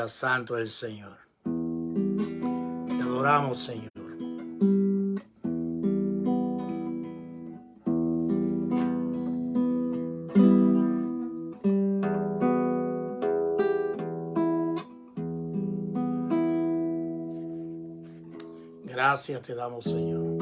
Aleluya, santo es el Señor. Te adoramos, Señor. Gracias te damos, Señor.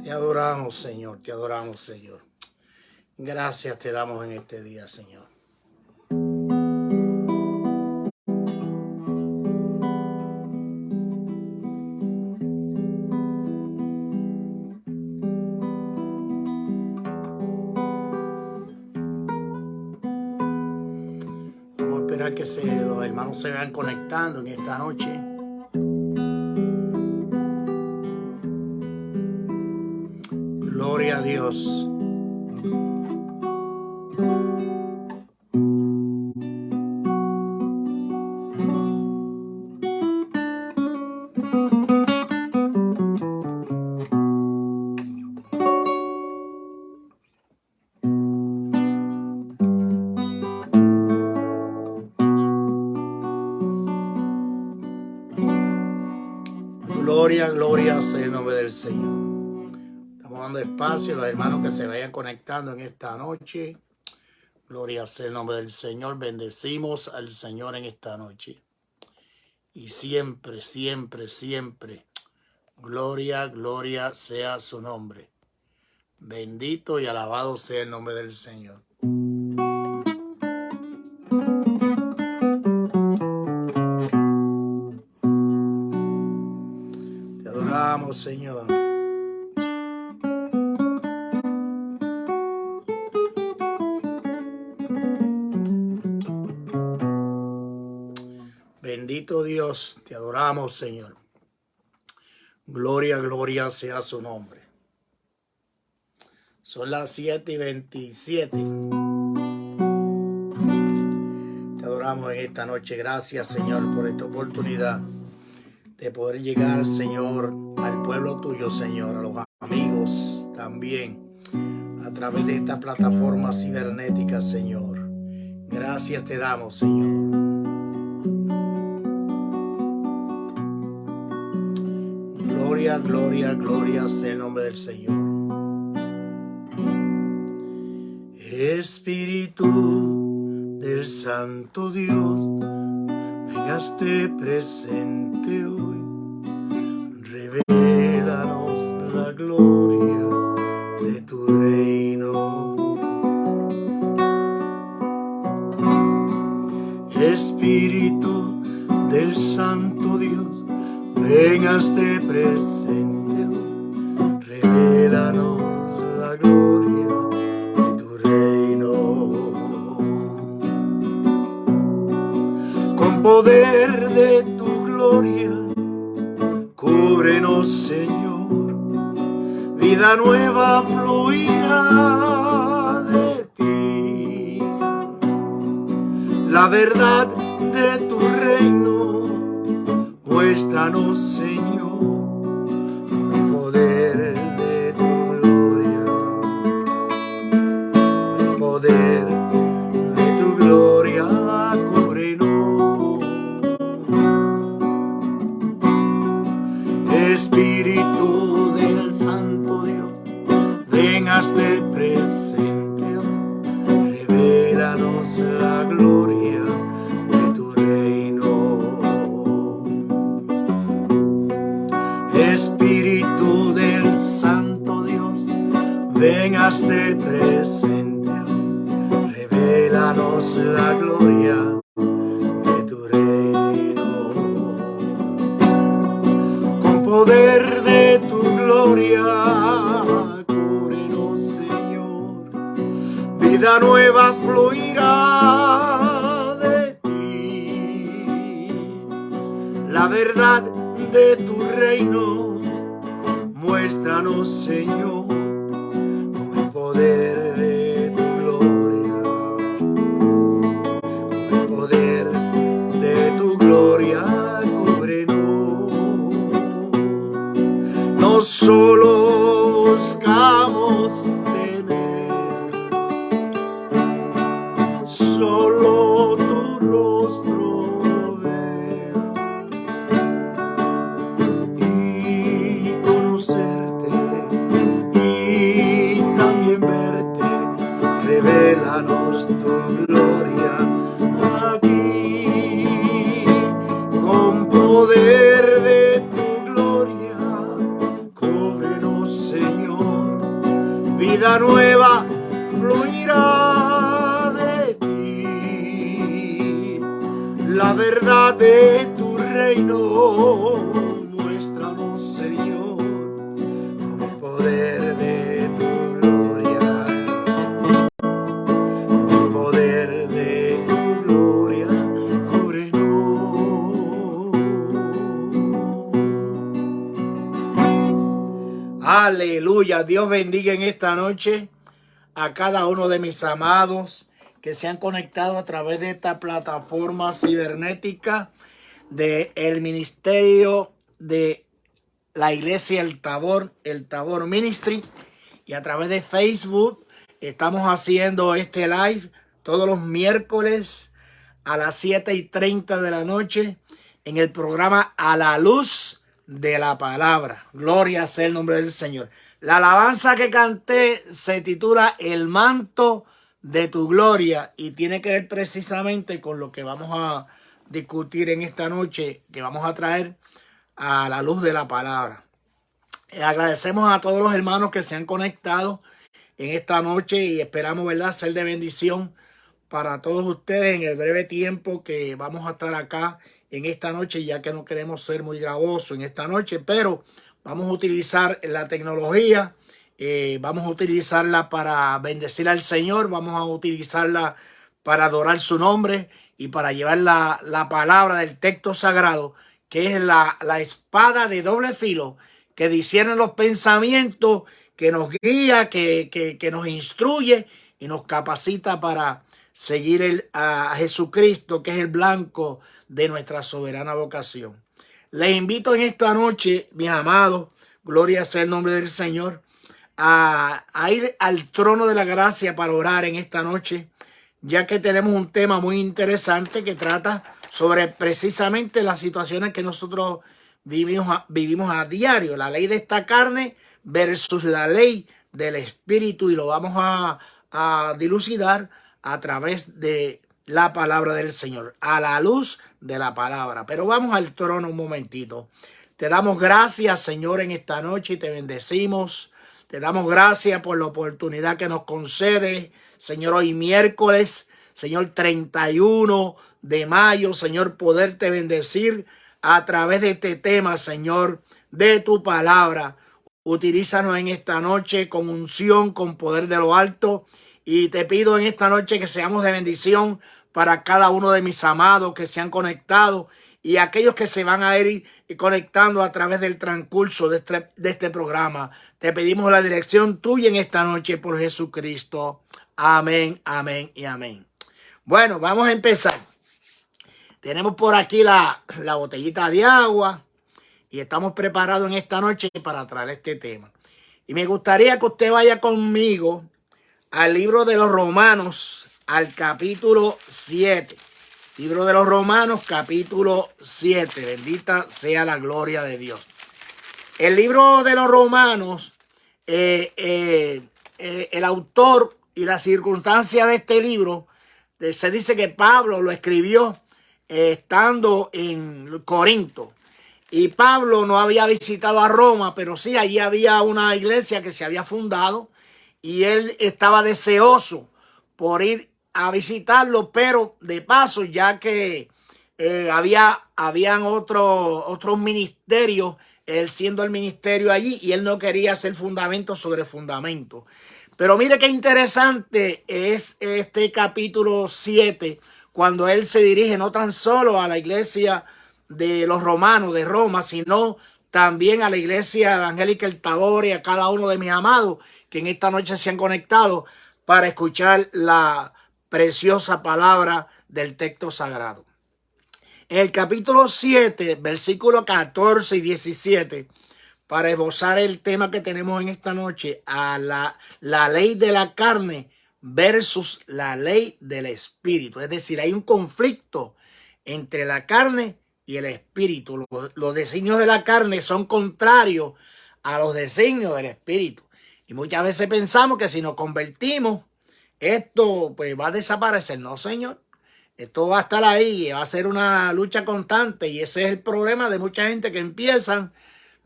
Te adoramos, Señor, te adoramos, Señor. Gracias te damos en este día, Señor. Vamos a esperar que los hermanos se vayan conectando en esta noche. Gloria a Dios. Gloria, gloria sea el nombre del Señor. Estamos dando espacio a los hermanos que se vayan conectando en esta noche. Gloria sea el nombre del Señor. Bendecimos al Señor en esta noche. Y siempre, siempre, siempre, gloria, gloria sea su nombre. Bendito y alabado sea el nombre del Señor. Te adoramos, Señor. Bendito Dios, te adoramos, Señor. Gloria, gloria sea su nombre. Son las 7:27. Te adoramos en esta noche. Gracias, Señor, por esta oportunidad de poder llegar, Señor, al pueblo tuyo, Señor, a los amigos también, a través de esta plataforma cibernética, Señor. Gracias te damos, Señor. Gloria, gloria, gloria sea el nombre del Señor. Espíritu del Santo Dios, vengaste presente hoy. Revélanos la gloria de tu reino. Espíritu del Santo Dios, vengaste presente hoy. Revélanos la gloria de tu reino. Con poder de tu gloria, cúbrenos, Señor. Vida nueva fluirá de ti. La verdad de tu reino, muéstranos, Señor, con el poder de tu gloria. Con el poder de tu gloria, cúbrenos. Espíritu del Santo Dios, vengaste presente, revélanos la gloria de tu reino. Espíritu del Santo Dios, vengaste presente, revélanos la gloria de tu reino. Con poder de tu gloria, cúbrenos, Señor. Vida nueva fluirá de ti. la verdad de tu reino. Muéstranos, Señor, con el poder de tu gloria, con el poder de tu gloria, cúbrenos. No solo buscamos tener solo tu rostro ver y conocerte y también verte. Revélanos tu gloria aquí, con poder de tu gloria. Cúbrenos, Señor, vida nueva fluirá de ti, la verdad de tu reino. Muéstranos, Señor, con el poder de tu gloria, con el poder de tu gloria, cúbrenos. Aleluya, Dios bendiga en esta noche a cada uno de mis amados que se han conectado a través de esta plataforma cibernética del ministerio de la iglesia El Tabor Ministry, y a través de Facebook. Estamos haciendo este live todos los miércoles a las 7:30 de la noche en el programa A la Luz de la Palabra. Gloria sea el nombre del Señor. La alabanza que canté se titula El manto de tu gloria y tiene que ver precisamente con lo que vamos a discutir en esta noche, que vamos a traer a la luz de la palabra. Agradecemos a todos los hermanos que se han conectado en esta noche y esperamos, ¿verdad?, ser de bendición para todos ustedes en el breve tiempo que vamos a estar acá en esta noche, ya que no queremos ser muy gravosos en esta noche, pero vamos a utilizar la tecnología, vamos a utilizarla para bendecir al Señor, vamos a utilizarla para adorar su nombre y para llevar la palabra del texto sagrado, que es la espada de doble filo, que discierne los pensamientos, que nos guía, que nos instruye y nos capacita para seguir a Jesucristo, que es el blanco de nuestra soberana vocación. Les invito en esta noche, mis amados, gloria sea el nombre del Señor, a ir al trono de la gracia para orar en esta noche, ya que tenemos un tema muy interesante que trata sobre precisamente las situaciones que nosotros vivimos a diario, la ley de esta carne versus la ley del Espíritu, y lo vamos a dilucidar a través de la palabra del Señor, a la luz de la palabra. Pero vamos al trono un momentito. Te damos gracias, Señor, en esta noche y te bendecimos. Te damos gracias por la oportunidad que nos concede, Señor, hoy miércoles, Señor, 31 de mayo, Señor, poderte bendecir a través de este tema, Señor, de tu palabra. Utilízanos en esta noche con unción, con poder de lo alto. Y te pido en esta noche que seamos de bendición para cada uno de mis amados que se han conectado y aquellos que se van a ir conectando a través del transcurso de este programa. Te pedimos la dirección tuya en esta noche por Jesucristo. Amén, amén y amén. Bueno, vamos a empezar. Tenemos por aquí la botellita de agua y estamos preparados en esta noche para traer este tema. Y me gustaría que usted vaya conmigo al libro de los Romanos, al capítulo 7. Libro de los Romanos, capítulo 7. Bendita sea la gloria de Dios. El libro de los Romanos, el autor y la circunstancia de este libro, se dice que Pablo lo escribió estando en Corinto. Y Pablo no había visitado a Roma, pero sí, allí había una iglesia que se había fundado y él estaba deseoso por ir a visitarlo, pero de paso, ya que habían otros ministerios, él siendo el ministerio allí, y él no quería hacer fundamento sobre fundamento. Pero mire qué interesante es este capítulo 7, cuando él se dirige no tan solo a la iglesia de los romanos, de Roma, sino también a la Iglesia Evangélica El Tabor y a cada uno de mis amados que en esta noche se han conectado para escuchar la preciosa palabra del texto sagrado. En el capítulo 7, versículos 14 y 17, para esbozar el tema que tenemos en esta noche, a la ley de la carne versus la ley del espíritu. Es decir, hay un conflicto entre la carne y el espíritu. Los designios de la carne son contrarios a los designios del espíritu. Y muchas veces pensamos que si nos convertimos, esto pues va a desaparecer. No, señor. Esto va a estar ahí, va a ser una lucha constante y ese es el problema de mucha gente que empiezan,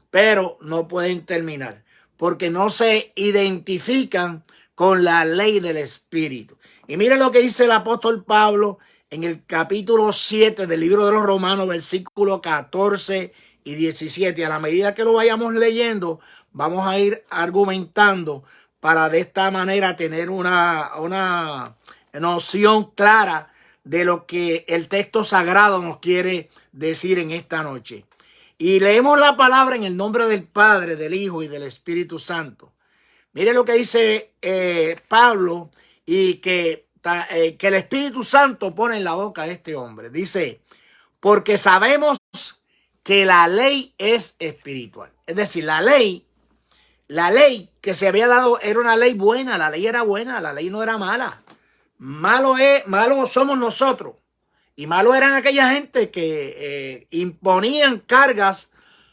pero no pueden terminar, porque no se identifican con la ley del Espíritu. Y mire lo que dice el apóstol Pablo en el capítulo 7 del libro de los Romanos, versículos 14 y 17. A la medida que lo vayamos leyendo, vamos a ir argumentando para de esta manera tener una noción clara de lo que el texto sagrado nos quiere decir en esta noche. Y leemos la palabra en el nombre del Padre, del Hijo y del Espíritu Santo. Mire lo que dice Pablo y que el Espíritu Santo pone en la boca de este hombre. Dice, porque sabemos que la ley es espiritual. Es decir, la ley que se había dado era una ley buena, la ley era buena, la ley no era mala. Malo somos nosotros. Y malo eran aquella gente que imponían cargas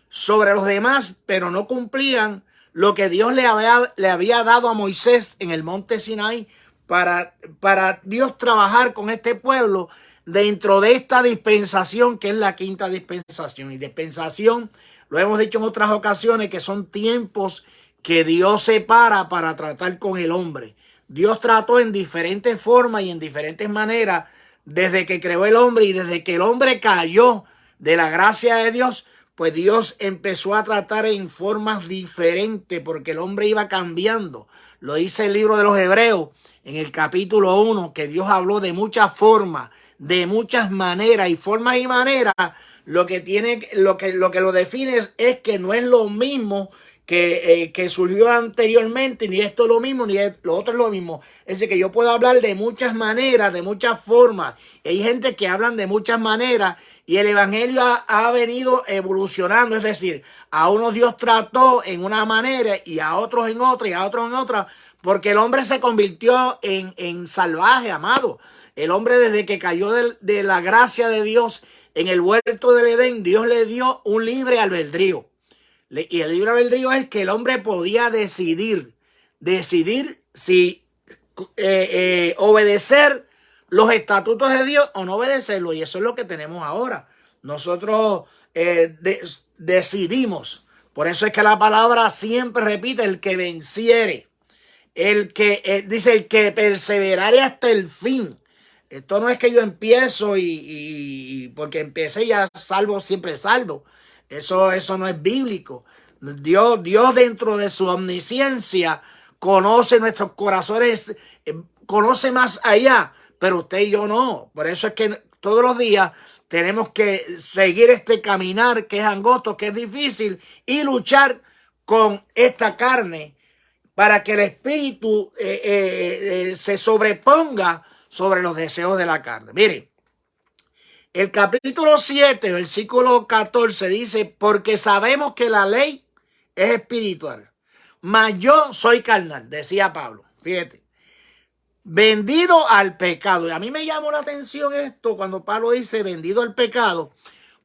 sobre los demás, pero no cumplían lo que Dios le había dado a Moisés en el monte Sinaí para Dios trabajar con este pueblo dentro de esta dispensación que es la quinta dispensación. Y dispensación, lo hemos dicho en otras ocasiones, que son tiempos que Dios separa para tratar con el hombre. Dios trató en diferentes formas y en diferentes maneras desde que creó el hombre, y desde que el hombre cayó de la gracia de Dios, pues Dios empezó a tratar en formas diferentes porque el hombre iba cambiando. Lo dice el libro de los Hebreos en el capítulo 1, que Dios habló de muchas formas, de muchas maneras, y formas y maneras lo que lo define es que no es lo mismo que surgió anteriormente, ni esto es lo mismo, ni lo otro es lo mismo. Es decir, que yo puedo hablar de muchas maneras, de muchas formas. Hay gente que hablan de muchas maneras y el evangelio ha venido evolucionando. Es decir, a unos Dios trató en una manera y a otros en otra y a otros en otra, porque el hombre se convirtió en salvaje, amado. El hombre, desde que cayó de la gracia de Dios en el huerto del Edén, Dios le dio un libre albedrío. Y el libre albedrío es que el hombre podía decidir si obedecer los estatutos de Dios o no obedecerlos. Y eso es lo que tenemos ahora. Nosotros decidimos. Por eso es que la palabra siempre repite: el que venciere, el que dice, el que perseverare hasta el fin. Esto no es que yo empiezo y porque empecé ya salvo, siempre salvo. Eso no es bíblico. Dios dentro de su omnisciencia conoce nuestros corazones, conoce más allá, pero usted y yo no. Por eso es que todos los días tenemos que seguir este caminar que es angosto, que es difícil, y luchar con esta carne para que el espíritu se sobreponga sobre los deseos de la carne. Mire, el capítulo 7, versículo 14 dice, porque sabemos que la ley es espiritual, mas yo soy carnal, decía Pablo. Fíjate, vendido al pecado. Y a mí me llamó la atención esto cuando Pablo dice vendido al pecado,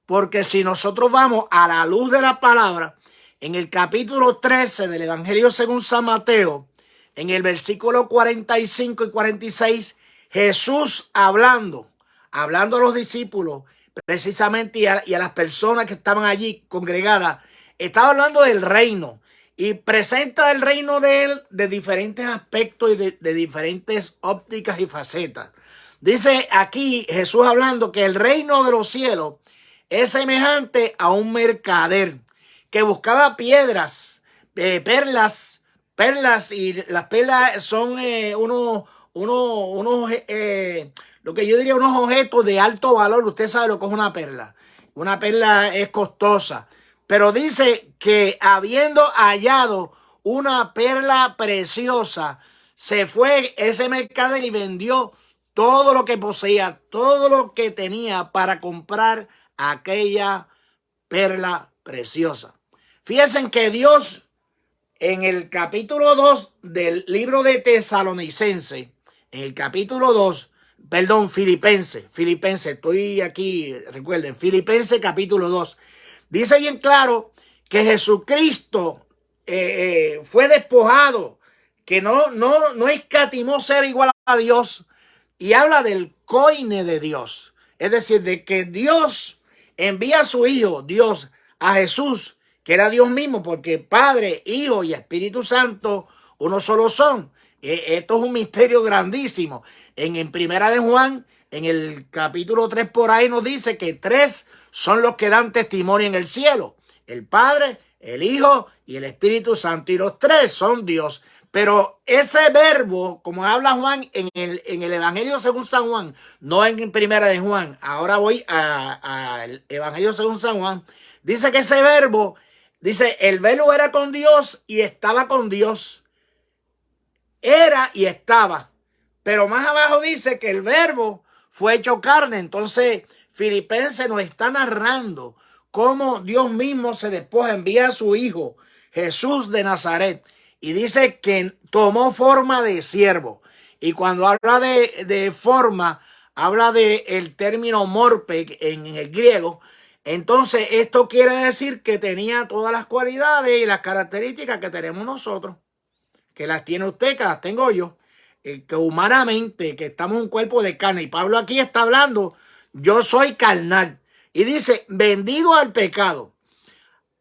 porque si nosotros vamos a la luz de la palabra, en el capítulo 13 del Evangelio según San Mateo, en el versículo 45 y 46, Jesús hablando a los discípulos precisamente y a las personas que estaban allí congregadas, estaba hablando del reino y presenta el reino de él de diferentes aspectos y de diferentes ópticas y facetas. Dice aquí Jesús hablando que el reino de los cielos es semejante a un mercader que buscaba piedras, perlas, y las perlas son lo que yo diría unos objetos de alto valor. Usted sabe lo que es una perla. Una perla es costosa. Pero dice que habiendo hallado una perla preciosa, se fue ese mercader y vendió todo lo que poseía, todo lo que tenía para comprar aquella perla preciosa. Fíjense que Dios en el capítulo 2 del libro de Tesalonicense, en el capítulo 2, perdón, Filipenses, estoy aquí, recuerden, Filipenses capítulo 2, dice bien claro que Jesucristo fue despojado, que no escatimó ser igual a Dios, y habla del coine de Dios, es decir, de que Dios envía a su Hijo, Dios, a Jesús, que era Dios mismo, porque Padre, Hijo y Espíritu Santo uno solo son. Esto es un misterio grandísimo. En Primera de Juan, en el capítulo 3 por ahí nos dice que 3 son los que dan testimonio en el cielo: el Padre, el Hijo y el Espíritu Santo. Y los 3 son Dios. Pero ese verbo, como habla Juan en el Evangelio según San Juan, no en Primera de Juan, ahora voy al Evangelio según San Juan, dice que ese verbo, dice, el verbo era con Dios y estaba con Dios. Era y estaba. Pero más abajo dice que el verbo fue hecho carne. Entonces, Filipenses nos está narrando cómo Dios mismo se despoja, envía a su Hijo, Jesús de Nazaret. Y dice que tomó forma de siervo. Y cuando habla de forma, habla del término morpe en el griego. Entonces, esto quiere decir que tenía todas las cualidades y las características que tenemos nosotros. Que las tiene usted, que las tengo yo. Que humanamente, que estamos en un cuerpo de carne. Y Pablo aquí está hablando, yo soy carnal. Y dice, vendido al pecado,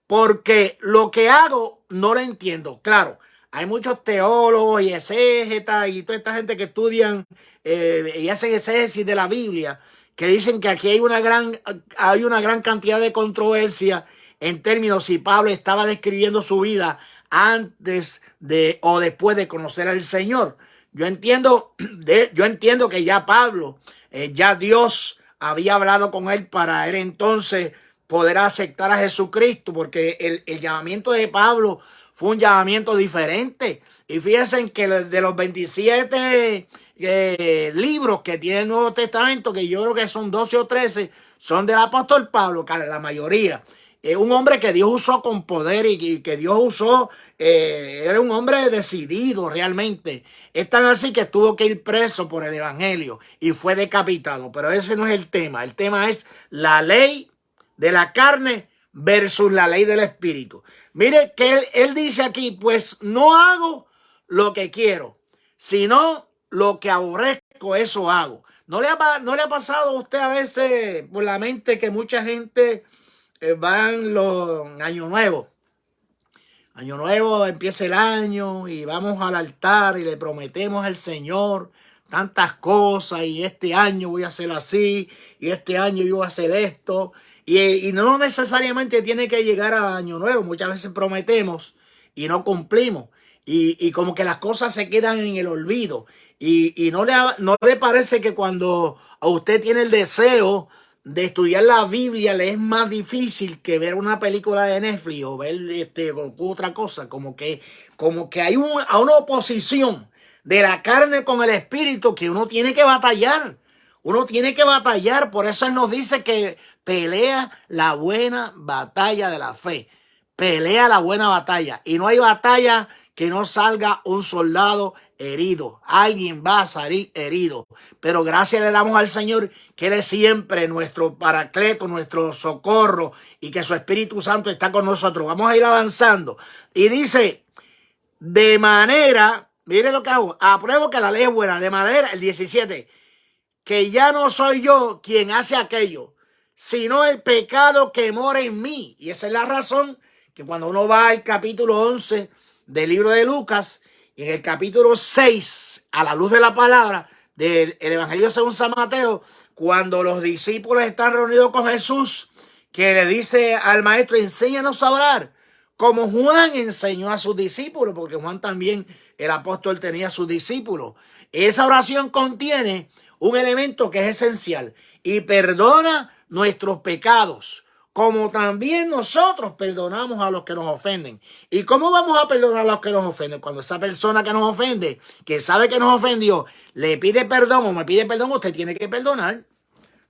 porque lo que hago no lo entiendo. Claro, hay muchos teólogos y exégetas y toda esta gente que estudian y hacen exégesis de la Biblia, que dicen que aquí hay una gran cantidad de controversia en términos si Pablo estaba describiendo su vida antes de o después de conocer al Señor. Yo entiendo que ya Pablo, ya Dios había hablado con él para él entonces poder aceptar a Jesucristo, porque el llamamiento de Pablo fue un llamamiento diferente. Y fíjense que de los 27 libros que tiene el Nuevo Testamento, que yo creo que son 12 o 13, son del apóstol Pablo, que la mayoría. Es un hombre que Dios usó con poder y que Dios usó, era un hombre decidido realmente. Es tan así que tuvo que ir preso por el evangelio y fue decapitado. Pero ese no es el tema. El tema es la ley de la carne versus la ley del espíritu. Mire que él dice aquí, pues no hago lo que quiero, sino lo que aborrezco, eso hago. ¿No le ha pasado a usted a veces por la mente que mucha gente van los Año Nuevo? Año Nuevo, empieza el año y vamos al altar y le prometemos al Señor tantas cosas, y este año voy a hacer así, y este año yo voy a hacer esto. Y no necesariamente tiene que llegar a Año Nuevo. Muchas veces prometemos y no cumplimos. Y como que las cosas se quedan en el olvido. Y no le parece que cuando a usted tiene el deseo de estudiar la Biblia, le es más difícil que ver una película de Netflix o ver otra cosa. Como que hay una oposición de la carne con el espíritu que uno tiene que batallar. Uno tiene que batallar. Por eso él nos dice que pelea la buena batalla de la fe. Pelea la buena batalla. Y no hay batalla que no salga un soldado herido. Alguien va a salir herido. Pero gracias le damos al Señor que Él es siempre nuestro paracleto, nuestro socorro, y que su Espíritu Santo está con nosotros. Vamos a ir avanzando. Y dice, de manera, mire lo que hago, apruebo que la ley es buena. De manera, el 17, que ya no soy yo quien hace aquello, sino el pecado que mora en mí. Y esa es la razón que cuando uno va al capítulo 11 del libro de Lucas, y en el capítulo 6, a la luz de la palabra del Evangelio según San Mateo, cuando los discípulos están reunidos con Jesús, que le dice al maestro, enséñanos a orar, como Juan enseñó a sus discípulos, porque Juan también, el apóstol, tenía a sus discípulos. Esa oración contiene un elemento que es esencial: y perdona nuestros pecados, como también nosotros perdonamos a los que nos ofenden. ¿Y cómo vamos a perdonar a los que nos ofenden? Cuando esa persona que nos ofende, que sabe que nos ofendió, le pide perdón o me pide perdón, usted tiene que perdonar.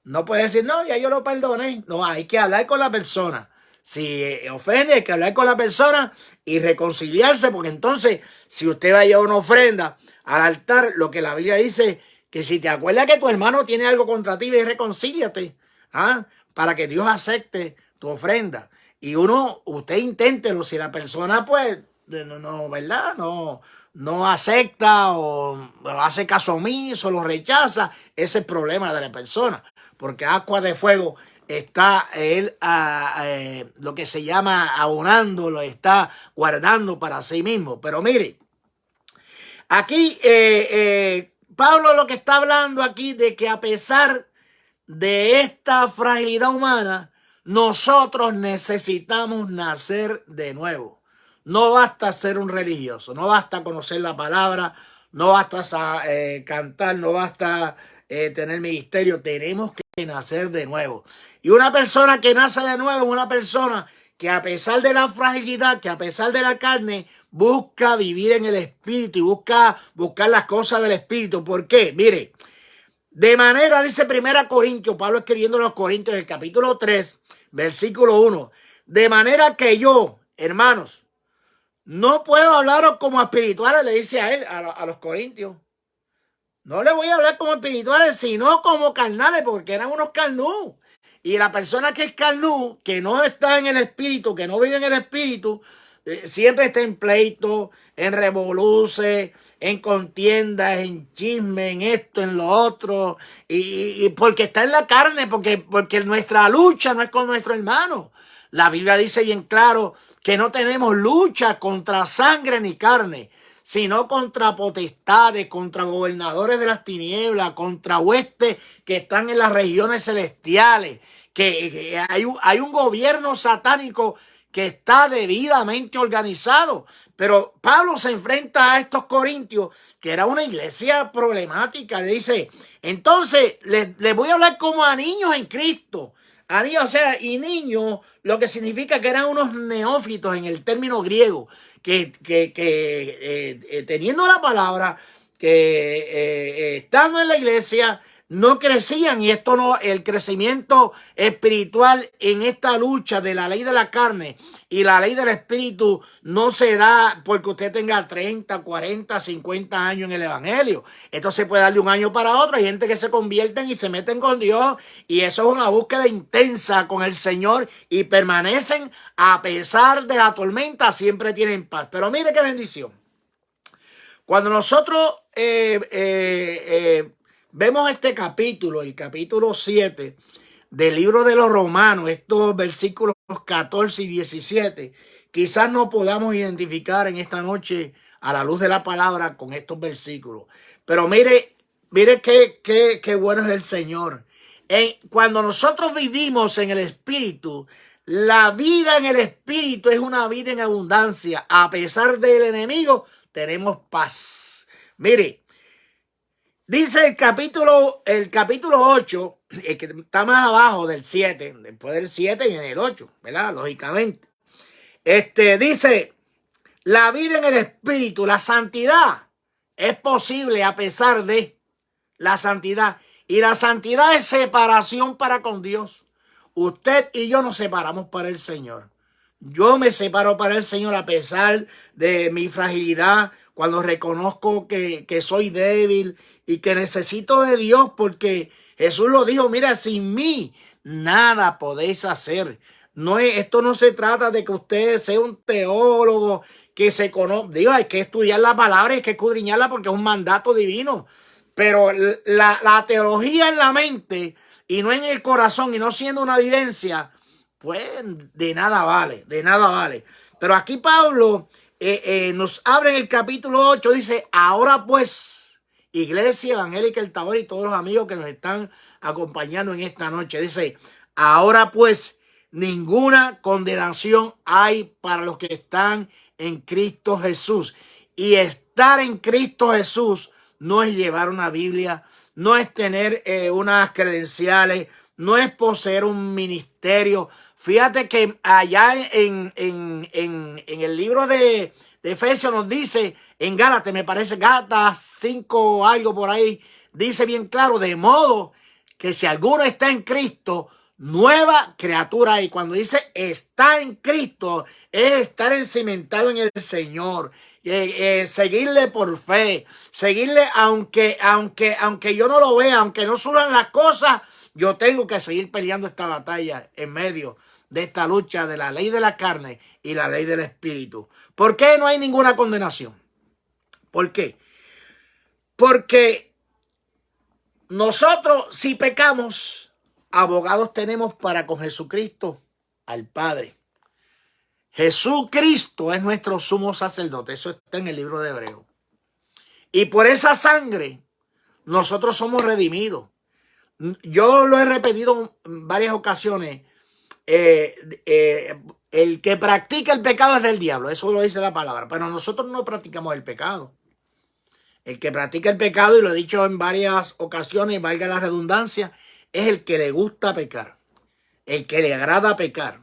No puede decir, no, ya yo lo perdoné. No, hay que hablar con la persona. Si ofende, hay que hablar con la persona y reconciliarse, porque entonces, si usted va a llevar una ofrenda al altar, lo que la Biblia dice, que si te acuerdas que tu hermano tiene algo contra ti, ve, reconcíliate, para que Dios acepte tu ofrenda. Y usted inténtelo, si la persona, pues, ¿verdad? No acepta o hace caso omiso, lo rechaza, ese es el problema de la persona, porque agua de fuego está él lo que se llama abonando, lo está guardando para sí mismo. Pero mire, aquí Pablo lo que está hablando aquí de que a pesar de esta fragilidad humana, nosotros necesitamos nacer de nuevo. No basta ser un religioso, no basta conocer la palabra, no basta cantar, no basta tener ministerio, tenemos que nacer de nuevo. Y una persona que nace de nuevo es una persona que a pesar de la fragilidad, que a pesar de la carne, busca vivir en el espíritu y buscar las cosas del espíritu. ¿Por qué? Mire, de manera, dice 1 Corintios, Pablo escribiendo a los Corintios en el capítulo 3, versículo 1, de manera que yo, hermanos, no puedo hablaros como espirituales, le dice a él, a los corintios. No le voy a hablar como espirituales, sino como carnales, porque eran unos carnú. Y la persona que es carnú, que no está en el espíritu, que no vive en el espíritu, siempre está en pleito, en revoluce, en contiendas, en chisme, en esto, en lo otro. Y porque está en la carne, porque nuestra lucha no es con nuestro hermano. La Biblia dice bien claro que no tenemos lucha contra sangre ni carne, sino contra potestades, contra gobernadores de las tinieblas, contra huestes que están en las regiones celestiales, que hay un gobierno satánico que está debidamente organizado. Pero Pablo se enfrenta a estos corintios, que era una iglesia problemática. Le dice, entonces les voy a hablar como a niños en Cristo. A niños, o sea, y niños, lo que significa que eran unos neófitos en el término griego, que teniendo la palabra, que estando en la iglesia, no crecían. Y esto no, el crecimiento espiritual en esta lucha de la ley de la carne y la ley del espíritu no se da porque usted tenga 30, 40, 50 años en el evangelio. Esto se puede dar de un año para otro. Hay gente que se convierten y se meten con Dios, y eso es una búsqueda intensa con el Señor, y permanecen a pesar de la tormenta, siempre tienen paz. Pero mire qué bendición. Cuando nosotros vemos este capítulo, el capítulo 7 del libro de los Romanos, estos versículos 14 y 17, quizás no podamos identificar en esta noche a la luz de la palabra con estos versículos. Pero mire qué bueno es el Señor. Cuando nosotros vivimos en el Espíritu, la vida en el Espíritu es una vida en abundancia. A pesar del enemigo, tenemos paz. Mire, dice el capítulo 8, el que está más abajo del 7, después del 7 viene el 8, ¿verdad? Lógicamente. Dice, la vida en el Espíritu, la santidad es posible a pesar de la santidad. Y la santidad es separación para con Dios. Usted y yo nos separamos para el Señor. Yo me separo para el Señor a pesar de mi fragilidad, cuando reconozco que soy débil y que necesito de Dios, porque Jesús lo dijo, mira, sin mí nada podéis hacer. Esto no se trata de que usted sea un teólogo, que se conozca. Digo, hay que estudiar la palabra y hay que escudriñarla porque es un mandato divino. Pero la teología en la mente y no en el corazón, y no siendo una evidencia, pues de nada vale, de nada vale. Pero aquí Pablo nos abre en el capítulo 8, dice, ahora pues, Iglesia Evangélica El Tabor y todos los amigos que nos están acompañando en esta noche, dice, ahora pues, ninguna condenación hay para los que están en Cristo Jesús. Y estar en Cristo Jesús no es llevar una Biblia, no es tener unas credenciales, no es poseer un ministerio. Fíjate que allá en el libro de Efesios nos dice, en Gálatas, me parece, Gálatas 5 algo por ahí, dice bien claro, de modo que si alguno está en Cristo, nueva criatura. Y cuando dice está en Cristo, es estar cimentado en el Señor. Seguirle por fe, seguirle aunque yo no lo vea, aunque no surjan las cosas, yo tengo que seguir peleando esta batalla en medio de esta lucha de la ley de la carne y la ley del espíritu. ¿Por qué no hay ninguna condenación? ¿Por qué? Porque nosotros, si pecamos, abogados tenemos para con Jesucristo al Padre. Jesucristo es nuestro sumo sacerdote. Eso está en el libro de Hebreos. Y por esa sangre nosotros somos redimidos. Yo lo he repetido en varias ocasiones. El que practica el pecado es del diablo. Eso lo dice la palabra. Pero nosotros no practicamos el pecado. El que practica el pecado, y lo he dicho en varias ocasiones, valga la redundancia, es el que le gusta pecar. El que le agrada pecar.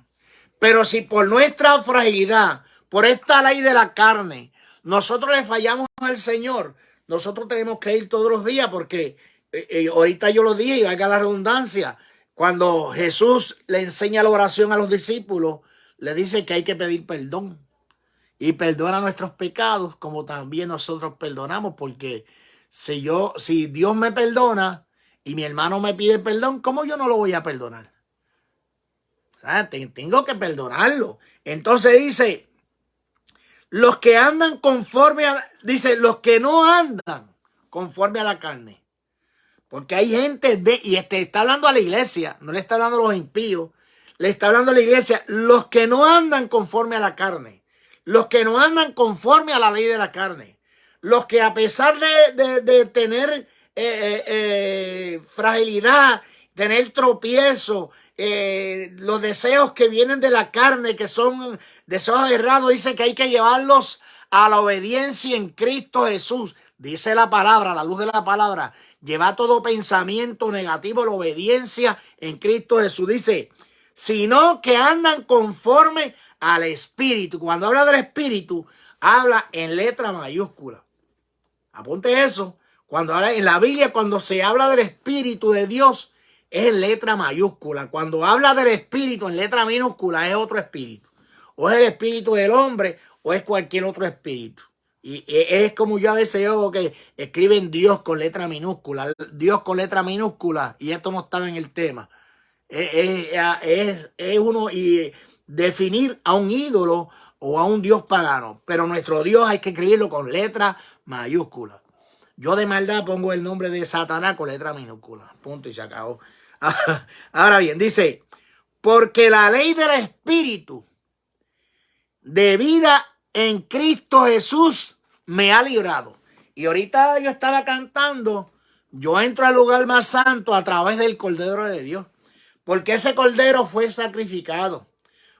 Pero si por nuestra fragilidad, por esta ley de la carne, nosotros le fallamos al Señor, nosotros tenemos que ir todos los días, porque ahorita yo lo dije y valga la redundancia, cuando Jesús le enseña la oración a los discípulos, le dice que hay que pedir perdón. Y perdona nuestros pecados como también nosotros perdonamos, porque si Dios me perdona y mi hermano me pide perdón, ¿cómo yo no lo voy a perdonar? Tengo que perdonarlo. Entonces dice, los que andan conforme a, dice, los que no andan conforme a la carne. Porque hay gente y está hablando a la iglesia, no le está hablando a los impíos, le está hablando a la iglesia, los que no andan conforme a la carne, los que no andan conforme a la ley de la carne, los que a pesar de tener fragilidad, tener tropiezo, los deseos que vienen de la carne, que son deseos errados, dice que hay que llevarlos a la obediencia en Cristo Jesús. Dice la palabra, la luz de la palabra, lleva todo pensamiento negativo a la obediencia en Cristo Jesús. Dice, sino que andan conforme al Espíritu. Cuando habla del Espíritu, habla en letra mayúscula. Apunte eso. Cuando habla en la Biblia, cuando se habla del Espíritu de Dios, es en letra mayúscula. Cuando habla del Espíritu en letra minúscula, es otro espíritu. O es el espíritu del hombre, o es cualquier otro espíritu. Y es como yo a veces veo que escriben Dios con letra minúscula. Dios con letra minúscula. Y esto no estaba en el tema. Es uno y definir a un ídolo o a un Dios pagano. Pero nuestro Dios hay que escribirlo con letra mayúscula. Yo de maldad pongo el nombre de Satanás con letra minúscula. Punto y se acabó. Ahora bien, dice, porque la ley del Espíritu de vida en Cristo Jesús me ha librado. Y ahorita yo estaba cantando, yo entro al lugar más santo a través del Cordero de Dios. Porque ese Cordero fue sacrificado.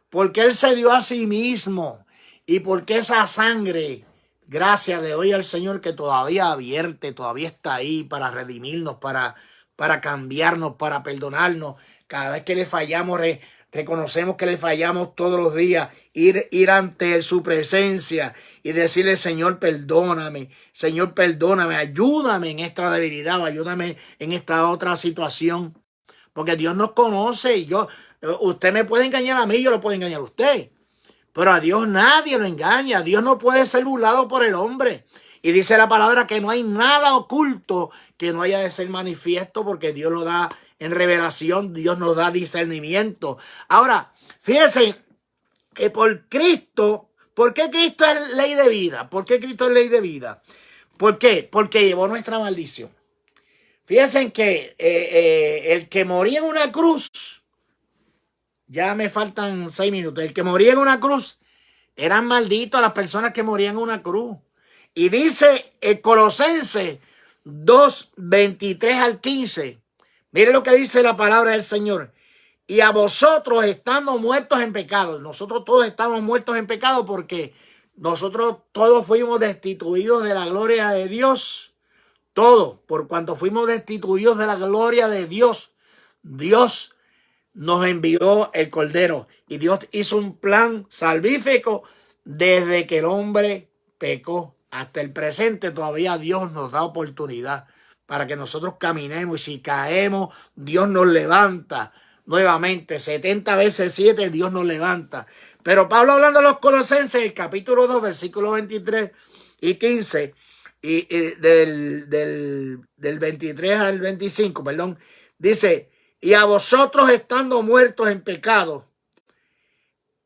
Porque Él se dio a sí mismo. Y porque esa sangre, gracias le doy al Señor que todavía vierte, todavía está ahí para redimirnos, para cambiarnos, para perdonarnos. Cada vez que le fallamos, reconocemos que le fallamos todos los días. Ir ante su presencia y decirle, Señor, perdóname. Señor, perdóname. Ayúdame en esta debilidad. Ayúdame en esta otra situación. Porque Dios nos conoce. Usted me puede engañar a mí, yo lo puedo engañar a usted. Pero a Dios nadie lo engaña. Dios no puede ser burlado por el hombre. Y dice la palabra que no hay nada oculto que no haya de ser manifiesto, porque Dios lo da en revelación, Dios nos da discernimiento. Ahora, fíjense que por Cristo, ¿por qué Cristo es ley de vida? ¿Por qué Cristo es ley de vida? ¿Por qué? Porque llevó nuestra maldición. Fíjense que el que moría en una cruz, ya me faltan 6 minutos, el que moría en una cruz, eran malditos las personas que morían en una cruz. Y dice el Colosenses 2, 23 al 15. Mire lo que dice la palabra del Señor. Y a vosotros estando muertos en pecado. Nosotros todos estamos muertos en pecado porque nosotros todos fuimos destituidos de la gloria de Dios. Todos, por cuanto fuimos destituidos de la gloria de Dios. Dios nos envió el Cordero. Y Dios hizo un plan salvífico desde que el hombre pecó hasta el presente. Todavía Dios nos da oportunidad para que nosotros caminemos. Y si caemos, Dios nos levanta nuevamente. 70 veces 7, Dios nos levanta. Pero Pablo, hablando a los Colosenses, el capítulo 2, versículos 23 y 15, y del 23 al 25, perdón, dice: y a vosotros, estando muertos en pecado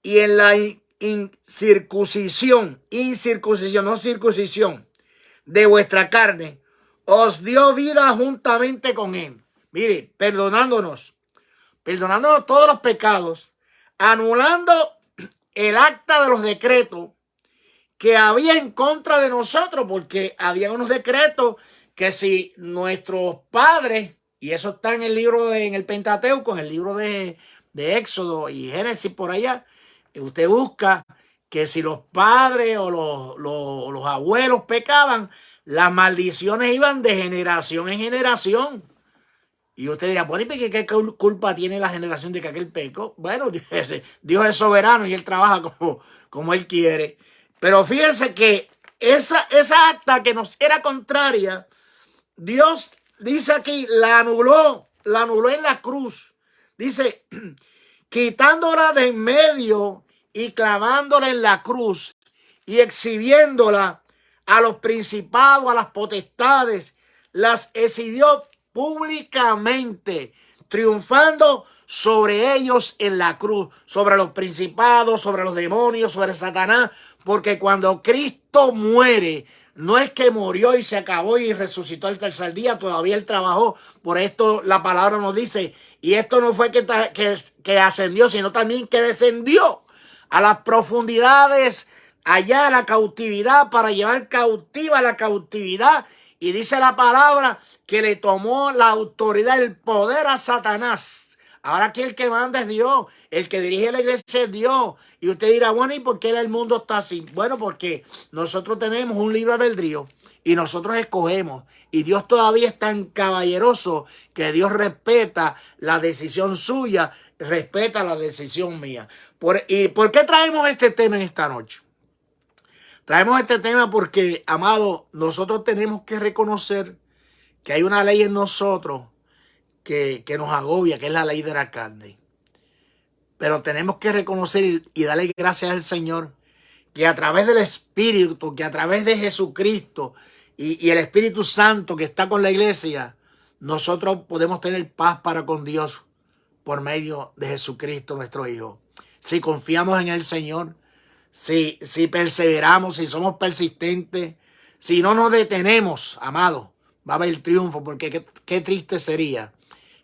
y en la incircuncisión, no circuncisión, de vuestra carne, os dio vida juntamente con él. Mire, perdonándonos todos los pecados, anulando el acta de los decretos que había en contra de nosotros, porque había unos decretos que si nuestros padres, y eso está en el libro en el Pentateuco, en el libro de Éxodo y Génesis por allá, usted busca que si los padres o los abuelos pecaban, las maldiciones iban de generación en generación. Y usted dirá, bueno, ¿y qué culpa tiene la generación de que aquel pecó? Bueno, Dios es soberano y Él trabaja como Él quiere. Pero fíjense que esa acta que nos era contraria, Dios dice aquí, la anuló en la cruz. Dice, quitándola de en medio y clavándola en la cruz y exhibiéndola a los principados, a las potestades, las exhibió públicamente, triunfando sobre ellos en la cruz, sobre los principados, sobre los demonios, sobre Satanás, porque cuando Cristo muere, no es que murió y se acabó y resucitó el tercer día, todavía Él trabajó. Por esto la palabra nos dice, y esto no fue que ascendió, sino también que descendió a las profundidades, allá a la cautividad, para llevar cautiva la cautividad. Y dice la palabra que le tomó la autoridad, el poder a Satanás. Ahora aquí el que manda es Dios, el que dirige la iglesia es Dios. Y usted dirá, bueno, ¿y por qué el mundo está así? Bueno, porque nosotros tenemos un libre albedrío y nosotros escogemos. Y Dios todavía es tan caballeroso que Dios respeta la decisión suya, respeta la decisión mía. ¿Y por qué traemos este tema en esta noche? Traemos este tema porque, amado, nosotros tenemos que reconocer que hay una ley en nosotros que nos agobia, que es la ley de la carne. Pero tenemos que reconocer y darle gracias al Señor que a través del Espíritu, que a través de Jesucristo y el Espíritu Santo que está con la iglesia, nosotros podemos tener paz para con Dios por medio de Jesucristo, nuestro Hijo. Si confiamos en el Señor, si perseveramos, si somos persistentes, si no nos detenemos, amado, va a haber triunfo, porque qué triste sería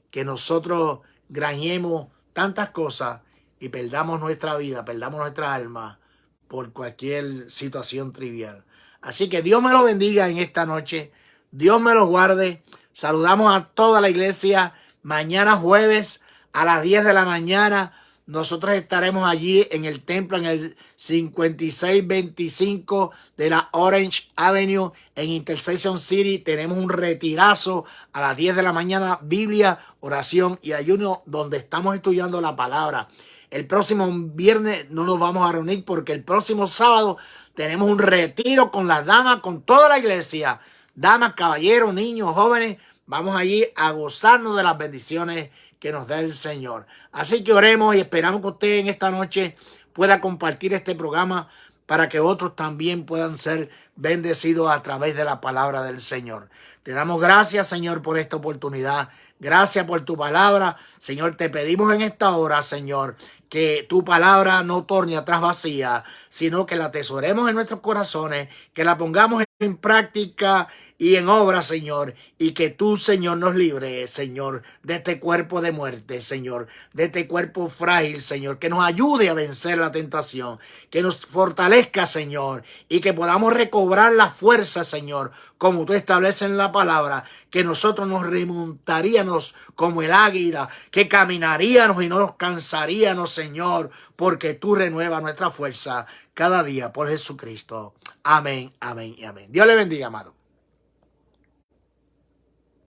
que nosotros granjemos tantas cosas y perdamos nuestra vida, perdamos nuestra alma por cualquier situación trivial. Así que Dios me lo bendiga en esta noche. Dios me lo guarde. Saludamos a toda la iglesia. Mañana jueves a las 10 de la mañana nosotros estaremos allí en el templo, en el 5625 de la Orange Avenue en Intercession City. Tenemos un retirazo a las 10 de la mañana, Biblia, oración y ayuno, donde estamos estudiando la palabra. El próximo viernes no nos vamos a reunir porque el próximo sábado tenemos un retiro con las damas, con toda la iglesia. Damas, caballeros, niños, jóvenes, vamos allí a gozarnos de las bendiciones que nos da el Señor. Así que oremos y esperamos que usted en esta noche pueda compartir este programa para que otros también puedan ser bendecidos a través de la palabra del Señor. Te damos gracias, Señor, por esta oportunidad. Gracias por tu palabra. Señor, te pedimos en esta hora, Señor, que tu palabra no torne atrás vacía, sino que la atesoremos en nuestros corazones, que la pongamos en práctica y en obra, Señor, y que tú, Señor, nos libres, Señor, de este cuerpo de muerte, Señor, de este cuerpo frágil, Señor, que nos ayude a vencer la tentación, que nos fortalezca, Señor, y que podamos recobrar la fuerza, Señor, como tú estableces en la palabra, que nosotros nos remontaríamos como el águila, que caminaríamos y no nos cansaríamos, Señor, porque tú renuevas nuestra fuerza cada día por Jesucristo. Amén, amén y amén. Dios le bendiga, amado.